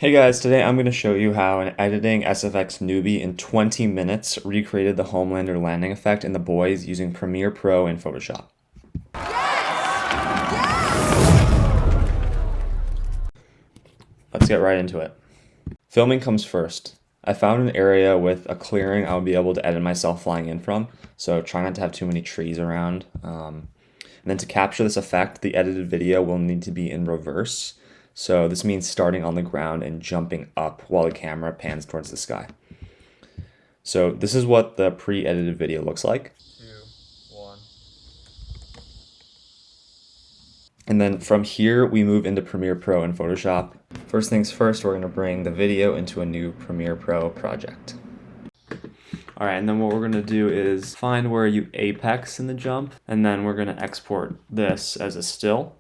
Hey guys, today I'm going to show you how an editing SFX newbie in 20 minutes recreated the Homelander landing effect in The Boys using Premiere Pro and Photoshop. Let's get right into it. Filming comes first. I found an area with a clearing I would be able to edit myself flying in from, so try not to have too many trees around. And then to capture this effect, the edited video will need to be in reverse. So this means starting on the ground and jumping up while the camera pans towards the sky. So this is what the pre-edited video looks like. 2, 1. And then from here, we move into Premiere Pro and Photoshop. First things first, we're going to bring the video into a new Premiere Pro project. All right, and then what we're going to do is find where you apex in the jump, and then we're going to export this as a still.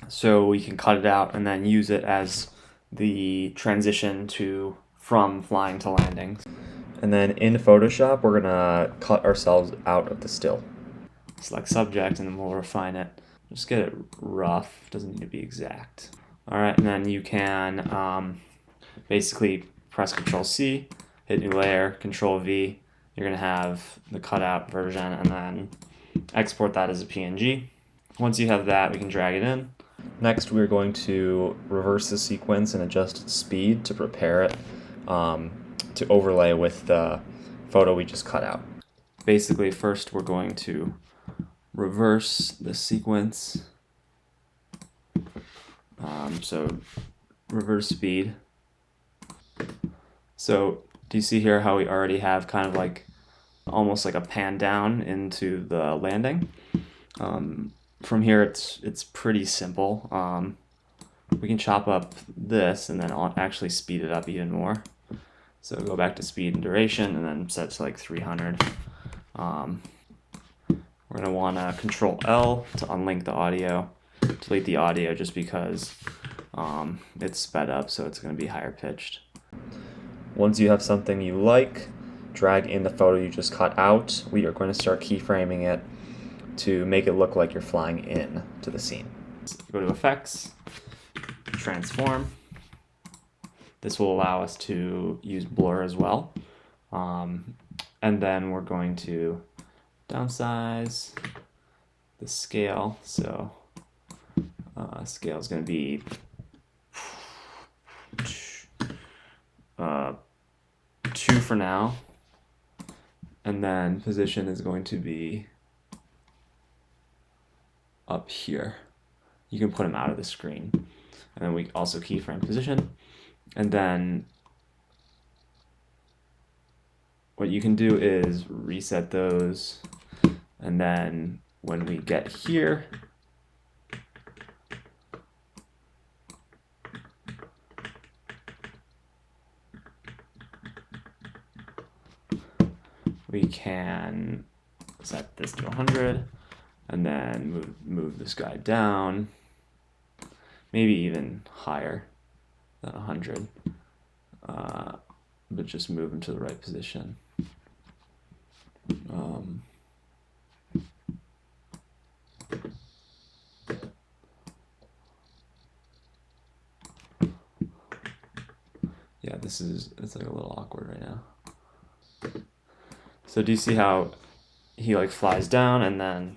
So we can cut it out and then use it as the transition from flying to landing. And then in Photoshop, we're gonna cut ourselves out of the still. Select subject and then we'll refine it. Just get it rough, doesn't need to be exact. All right, and then you can basically press Control C, hit new layer, Control V. You're gonna have the cutout version and then export that as a PNG. Once you have that, we can drag it in. Next, we're going to reverse the sequence and adjust its speed to prepare it to overlay with the photo we just cut out. Basically, first we're going to reverse the sequence. So reverse speed. So do you see here how we already have kind of like almost like a pan down into the landing? From here, it's pretty simple. We can chop up this and then I'll actually speed it up even more. So go back to speed and duration and then set to like 300. We're gonna wanna Control L to unlink the audio, delete the audio just because it's sped up, so it's gonna be higher pitched. Once you have something you like, drag in the photo you just cut out. We are going to start keyframing it to make it look like you're flying in to the scene. Go to Effects, Transform. This will allow us to use blur as well. And then we're going to downsize the scale. So scale is going to be 2 for now. And then position is going to be up here. You can put them out of the screen. And then we also keyframe position. And then what you can do is reset those. And then when we get here, we can set this to 100. And then move this guy down, maybe even higher than 100, but just move him to the right position. Yeah, it's like a little awkward right now. So do you see how he like flies down and then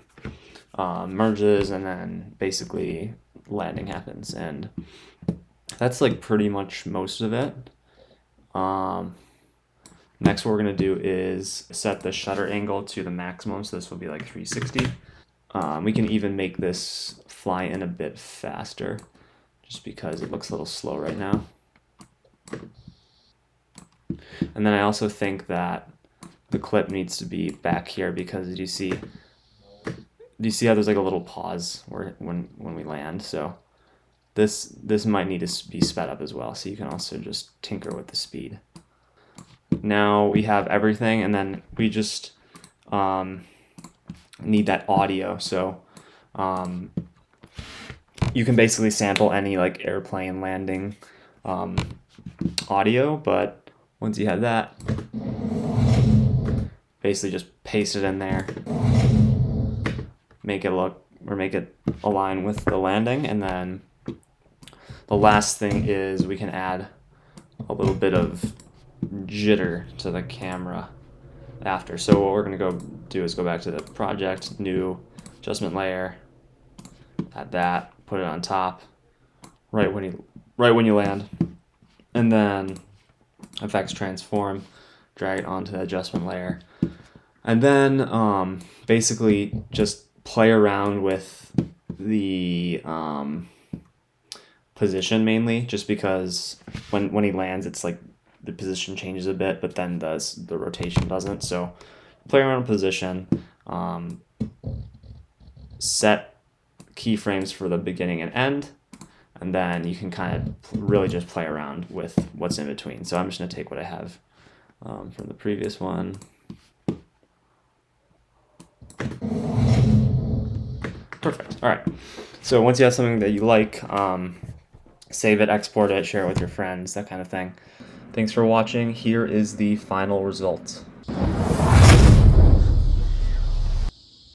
merges and then basically landing happens, and that's like pretty much most of it. Next what we're going to do is set the shutter angle to the maximum, so this will be like 360. We can even make this fly in a bit faster just because it looks a little slow right now. And then I also think that the clip needs to be back here because do you see how there's like a little pause when we land? So this might need to be sped up as well. So you can also just tinker with the speed. Now we have everything, and then we just need that audio. So you can basically sample any like airplane landing audio, but once you have that, basically just paste it in there. Make it align with the landing, and then the last thing is we can add a little bit of jitter to the camera after. So what we're going to go do is go back to the project, new adjustment layer, add that, put it on top right when you land, and then effects transform, drag it onto the adjustment layer, and then basically just play around with the position mainly, just because when he lands, it's like the position changes a bit, but then the rotation doesn't. So play around with position, set keyframes for the beginning and end, and then you can kind of really just play around with what's in between. So I'm just going to take what I have from the previous one. Perfect. All right. So once you have something that you like, save it, export it, share it with your friends, that kind of thing. Thanks for watching. Here is the final result.